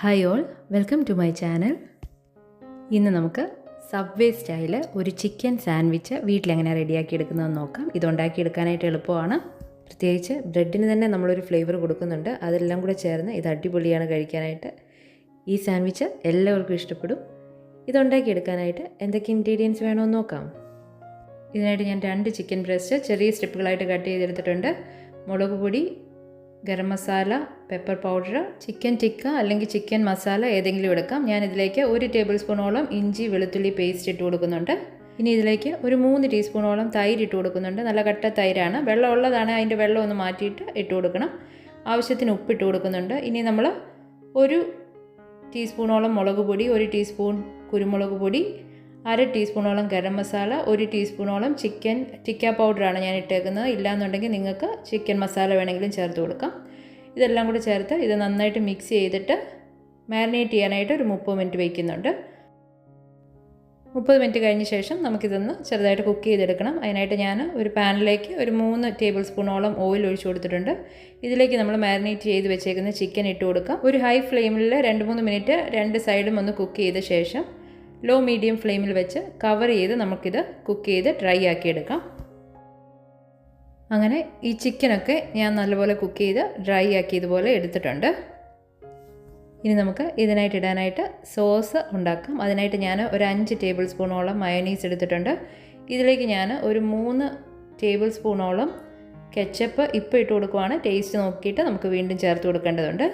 Hi all, welcome to my channel. ഇന്ന് നമുക്ക് Subway style ഒരു ചിക്കൻ സാൻഡ്വിച്ച് വീട്ടിലെങ്ങനെ റെഡിയാക്കി എടുക്കുന്നതെന്ന് നോക്കാം. ഇതുണ്ടാക്കിയെടുക്കാനായിട്ട് എളുപ്പമാണ്. പ്രത്യേകിച്ച് ബ്രെഡിന് തന്നെ നമ്മളൊരു ഫ്ലേവർ കൊടുക്കുന്നുണ്ട്. അതെല്ലാം കൂടെ ചേർന്ന് ഇത് അടിപൊളിയാണ് കഴിക്കാനായിട്ട്. ഈ സാൻഡ്വിച്ച് എല്ലാവർക്കും ഇഷ്ടപ്പെടും. ഇതുണ്ടാക്കിയെടുക്കാനായിട്ട് എന്തൊക്കെ ഇൻഗ്രീഡിയൻസ് വേണമെന്ന് നോക്കാം. ഇതിനായിട്ട് ഞാൻ 2 ചിക്കൻ ബ്രസ്റ്റ് ചെറിയ സ്ട്രിപ്പുകളായിട്ട് കട്ട് ചെയ്തെടുത്തിട്ടുണ്ട്. മുളക് പൊടി, garam masala, pepper powder, chicken tikka അല്ലെങ്കിൽ ചിക്കൻ മസാല ഏതെങ്കിലും എടുക്കാം. ഞാൻ ഇതിലേക്ക് 1 ടേബിൾ സ്പൂണോളം ഇഞ്ചി വെളുത്തുള്ളി പേസ്റ്റ് ഇട്ട് കൊടുക്കുന്നുണ്ട്. ഇനി ഇതിലേക്ക് ഒരു 3 ടീസ്പൂണോളം തൈര് ഇട്ട് കൊടുക്കുന്നുണ്ട്. നല്ല കട്ട തൈരാണ്. വെള്ളം ഉള്ളതാണ്, അതിൻ്റെ വെള്ളം ഒന്ന് മാറ്റിയിട്ട് ഇട്ട് കൊടുക്കണം. ആവശ്യത്തിന് ഉപ്പിട്ട് കൊടുക്കുന്നുണ്ട്. ഇനി നമ്മൾ 1 ടീസ്പൂണോളം മുളക് പൊടി, 1 ടീസ്പൂൺ കുരുമുളക് പൊടി, 1/2 ടീസ്പൂണോളം ഗരം മസാല, 1 ടീസ്പൂണോളം ചിക്കൻ ടിക്ക പൗഡറാണ് ഞാൻ ഇട്ടേക്കുന്നത്. ഇല്ലയെന്നുണ്ടെങ്കിൽ നിങ്ങൾക്ക് ചിക്കൻ മസാല വേണമെങ്കിലും ചേർത്ത് കൊടുക്കാം. ഇതെല്ലാം കൂടി ചേർത്ത് ഇത് നന്നായിട്ട് മിക്സ് ചെയ്തിട്ട് മാരിനേറ്റ് ചെയ്യാനായിട്ട് ഒരു 30 മിനിറ്റ് വയ്ക്കുന്നുണ്ട്. 30 മിനിറ്റ് കഴിഞ്ഞ ശേഷം നമുക്കിതൊന്ന് ചെറുതായിട്ട് കുക്ക് ചെയ്തെടുക്കണം. അതിനായിട്ട് ഞാൻ ഒരു പാനിലേക്ക് ഒരു 3 ടേബിൾ സ്പൂണോളം ഓയിൽ ഒഴിച്ചു കൊടുത്തിട്ടുണ്ട്. ഇതിലേക്ക് നമ്മൾ മാരിനേറ്റ് ചെയ്ത് വെച്ചേക്കുന്ന ചിക്കൻ ഇട്ട് കൊടുക്കാം. ഒരു ഹൈ ഫ്ലെയിമിൽ 2-3 മിനിറ്റ് 2 സൈഡും ഒന്ന് കുക്ക് ചെയ്ത ശേഷം ലോ മീഡിയം ഫ്ലെയിമിൽ വെച്ച് കവർ ചെയ്ത് നമുക്കിത് കുക്ക് ചെയ്ത് ഡ്രൈ ആക്കി എടുക്കാം. അങ്ങനെ ഈ ചിക്കനൊക്കെ ഞാൻ നല്ലപോലെ കുക്ക് ചെയ്ത് ഡ്രൈ ആക്കി ഇതുപോലെ എടുത്തിട്ടുണ്ട്. ഇനി നമുക്ക് ഇതിനായിട്ട് ഇടാനായിട്ട് സോസ് ഉണ്ടാക്കാം. അതിനായിട്ട് ഞാൻ ഒരു 5 ടേബിൾ സ്പൂണോളം മയോനീസ് എടുത്തിട്ടുണ്ട്. ഇതിലേക്ക് ഞാൻ ഒരു 3 ടേബിൾ സ്പൂണോളം കെച്ചപ്പ് ഇപ്പോൾ ഇട്ട് കൊടുക്കുവാണ്. ടേസ്റ്റ് നോക്കിയിട്ട് നമുക്ക് വീണ്ടും ചേർത്ത് കൊടുക്കേണ്ടതുണ്ട്.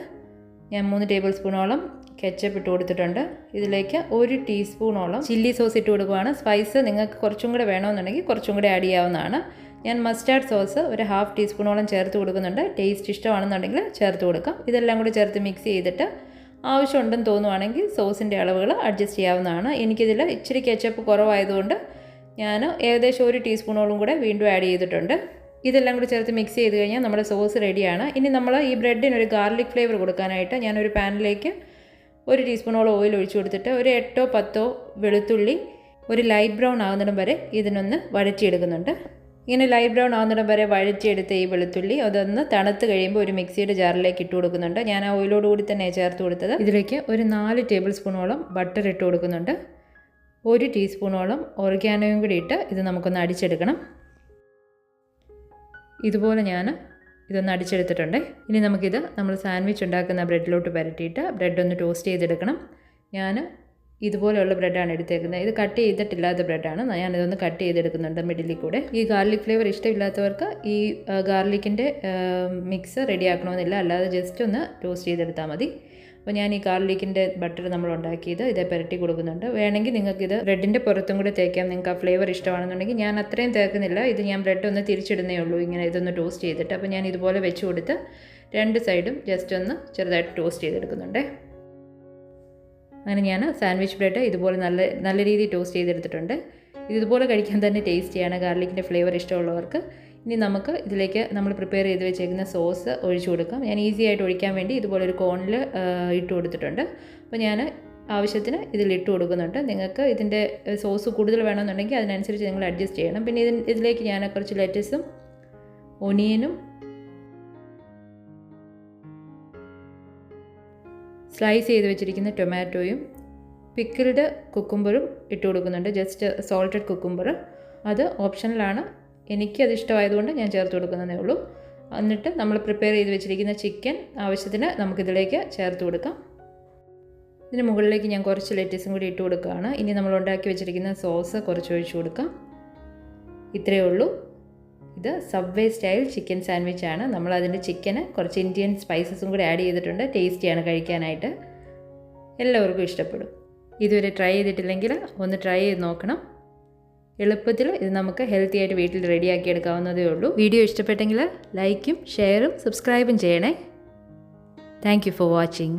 ഞാൻ 3 ടേബിൾ സ്പൂണോളം കെച്ചപ്പ് ഇട്ട് കൊടുത്തിട്ടുണ്ട്. ഇതിലേക്ക് 1 ടീസ്പൂണോളം ചില്ലി സോസ് ഇട്ട് കൊടുക്കുകയാണ്. സ്പൈസ് നിങ്ങൾക്ക് കുറച്ചും കൂടെ വേണമെന്നുണ്ടെങ്കിൽ കുറച്ചും കൂടെ ആഡ് ചെയ്യാവുന്നതാണ്. ഞാൻ മസ്റ്റാർഡ് സോസ് ഒരു 1/2 ടീസ്പൂണോളം ചേർത്ത് കൊടുക്കുന്നുണ്ട്. ടേസ്റ്റ് ഇഷ്ടമാണെന്നുണ്ടെങ്കിൽ ചേർത്ത് കൊടുക്കാം. ഇതെല്ലാം കൂടി ചേർത്ത് മിക്സ് ചെയ്തിട്ട് ആവശ്യമുണ്ടെന്ന് തോന്നുവാണെങ്കിൽ സോസിൻ്റെ അളവുകൾ അഡ്ജസ്റ്റ് ചെയ്യാവുന്നതാണ്. എനിക്കിതിൽ ഇച്ചിരി കെച്ചപ്പ് കുറവായതുകൊണ്ട് ഞാൻ ഏകദേശം 1 ടീസ്പൂണോളം കൂടെ വീണ്ടും ആഡ് ചെയ്തിട്ടുണ്ട്. ഇതെല്ലാം കൂടി ചേർത്ത് മിക്സ് ചെയ്ത് കഴിഞ്ഞാൽ നമ്മുടെ സോസ് റെഡിയാണ്. ഇനി നമ്മൾ ഈ ബ്രെഡിനൊരു ഗാർലിക് ഫ്ലേവർ കൊടുക്കാനായിട്ട് ഞാനൊരു പാനിലേക്ക് 1 ടീസ്പൂണോളം ഓയിൽ ഒഴിച്ചു കൊടുത്തിട്ട് ഒരു 8-10 വെളുത്തുള്ളി ഒരു ലൈറ്റ് ബ്രൗൺ ആകുന്നിടം വരെ ഇതിനൊന്ന് വഴറ്റിയെടുക്കുന്നുണ്ട്. ഇങ്ങനെ ലൈറ്റ് ബ്രൗൺ ആകുന്നിടം വരെ വഴറ്റിയെടുത്ത ഈ വെളുത്തുള്ളി അതൊന്ന് തണുത്ത് കഴിയുമ്പോൾ ഒരു മിക്സിയുടെ ജാറിലേക്ക് ഇട്ട് കൊടുക്കുന്നുണ്ട്. ഞാൻ ആ ഓയിലോട് കൂടി തന്നെ ചേർത്ത് കൊടുത്തത്. ഇതിലേക്ക് ഒരു 4 ടേബിൾ സ്പൂണോളം ബട്ടർ ഇട്ട് കൊടുക്കുന്നുണ്ട്. 1 ടീസ്പൂണോളം ഓർഗാനോയും കൂടി ഇട്ട് ഇത് നമുക്കൊന്ന് അടിച്ചെടുക്കണം. ഇതുപോലെ ഞാൻ ഇതൊന്ന് അടിച്ചെടുത്തിട്ടുണ്ട്. ഇനി നമുക്കിത് നമ്മൾ സാൻഡ്വിച്ച് ഉണ്ടാക്കുന്ന ബ്രെഡിലോട്ട് പരട്ടിയിട്ട് ബ്രെഡ് ഒന്ന് ടോസ്റ്റ് ചെയ്തെടുക്കണം. ഞാൻ ഇതുപോലെയുള്ള ബ്രെഡാണ് എടുത്തേക്കുന്നത്. ഇത് കട്ട് ചെയ്തിട്ടില്ലാത്ത ബ്രെഡാണ്. ഞാനിതൊന്ന് കട്ട് ചെയ്തെടുക്കുന്നുണ്ട് മിഡിലിൽ കൂടെ. ഈ ഗാർലിക് ഫ്ലേവർ ഇഷ്ടമില്ലാത്തവർക്ക് ഈ ഗാർലിക്കിൻ്റെ മിക്സ് റെഡിയാക്കണമെന്നില്ല, അല്ലാതെ ജസ്റ്റ് ഒന്ന് ടോസ്റ്റ് ചെയ്തെടുത്താൽ മതി. അപ്പോൾ ഞാൻ ഈ ഗാർലിക്കിൻ്റെ ബട്ടർ നമ്മൾ ഉണ്ടാക്കിയത് ഇതേ പുരട്ടി കൊടുക്കുന്നുണ്ട്. വേണമെങ്കിൽ നിങ്ങൾക്കിത് ബ്രെഡിൻ്റെ പുറത്തും കൂടെ തേക്കാം. നിങ്ങൾക്ക് ആ ഫ്ലേവർ ഇഷ്ടമാണെന്നുണ്ടെങ്കിൽ. ഞാൻ അത്രയും തേക്കുന്നില്ല. ഇത് ഞാൻ ബ്രെഡ് ഒന്ന് തിരിച്ചിടുന്നേ ഉള്ളൂ, ഇങ്ങനെ ഇതൊന്ന് ടോസ്റ്റ് ചെയ്തിട്ട്. അപ്പോൾ ഞാൻ ഇതുപോലെ വെച്ച് കൊടുത്ത് 2 സൈഡും ജസ്റ്റ് ഒന്ന് ചെറുതായിട്ട് ടോസ്റ്റ് ചെയ്തെടുക്കുന്നുണ്ട്. അങ്ങനെ ഞാൻ സാൻഡ്വിച്ച് ബ്രെഡ് ഇതുപോലെ നല്ല രീതിയിൽ ടോസ്റ്റ് ചെയ്തെടുത്തിട്ടുണ്ട്. ഇതുപോലെ കഴിക്കാൻ തന്നെ ടേസ്റ്റിയാണ് ഗാർലിക്കിൻ്റെ ഫ്ലേവർ ഇഷ്ടമുള്ളവർക്ക്. ഇനി നമുക്ക് ഇതിലേക്ക് നമ്മൾ പ്രിപ്പയർ ചെയ്ത് വെച്ചേക്കുന്ന സോസ് ഒഴിച്ചു കൊടുക്കാം. ഞാൻ ഈസി ആയിട്ട് ഒഴിക്കാൻ വേണ്ടി ഇതുപോലെ ഒരു കോണിൽ ഇട്ട് കൊടുത്തിട്ടുണ്ട്. അപ്പോൾ ഞാൻ ആവശ്യത്തിന് ഇതിലിട്ട് കൊടുക്കുന്നുണ്ട്. നിങ്ങൾക്ക് ഇതിൻ്റെ സോസ് കൂടുതൽ വേണമെന്നുണ്ടെങ്കിൽ അതിനനുസരിച്ച് നിങ്ങൾ അഡ്ജസ്റ്റ് ചെയ്യണം. പിന്നെ ഇതിലേക്ക് ഞാൻ കുറച്ച് ലെറ്റസും ഒനിയനും സ്ലൈസ് ചെയ്ത് വെച്ചിരിക്കുന്ന ടൊമാറ്റോയും പിക്കിൾഡ് കുക്കുംബറും ഇട്ട് കൊടുക്കുന്നുണ്ട്. ജസ്റ്റ് സോൾട്ടഡ് കുക്കുംബർ, അത് ഓപ്ഷണലാണ്. എനിക്കത് ഇഷ്ടമായതുകൊണ്ട് ഞാൻ ചേർത്ത് കൊടുക്കുന്നതേ ഉള്ളൂ. എന്നിട്ട് നമ്മൾ പ്രിപ്പയർ ചെയ്ത് വെച്ചിരിക്കുന്ന ചിക്കൻ ആവശ്യത്തിന് നമുക്കിതിലേക്ക് ചേർത്ത് കൊടുക്കാം. ഇതിന് മുകളിലേക്ക് ഞാൻ കുറച്ച് ലെറ്റസും കൂടി ഇട്ട് കൊടുക്കുകയാണ്. ഇനി നമ്മൾ ഉണ്ടാക്കി വെച്ചിരിക്കുന്ന സോസ് കുറച്ച് ഒഴിച്ചു കൊടുക്കാം. ഇത്രയേ ഉള്ളൂ. ഇത് സബ്വേ സ്റ്റൈൽ ചിക്കൻ സാൻഡ്വിച്ചാണ്. നമ്മൾ അതിൻ്റെ ചിക്കന് കുറച്ച് ഇന്ത്യൻ സ്പൈസസും കൂടി ആഡ് ചെയ്തിട്ടുണ്ട്. ടേസ്റ്റിയാണ് കഴിക്കാനായിട്ട്. എല്ലാവർക്കും ഇഷ്ടപ്പെടും. ഇതുവരെ ട്രൈ ചെയ്തിട്ടില്ലെങ്കിൽ ഒന്ന് ട്രൈ ചെയ്ത് നോക്കണം. എളുപ്പത്തിൽ ഇത് നമുക്ക് ഹെൽത്തി ആയിട്ട് വീട്ടിൽ റെഡിയാക്കി എടുക്കാവുന്നതേ ഉള്ളൂ. വീഡിയോ ഇഷ്ടപ്പെട്ടെങ്കിൽ ലൈക്കും ഷെയറും സബ്സ്ക്രൈബും ചെയ്യണേ. Thank you for watching.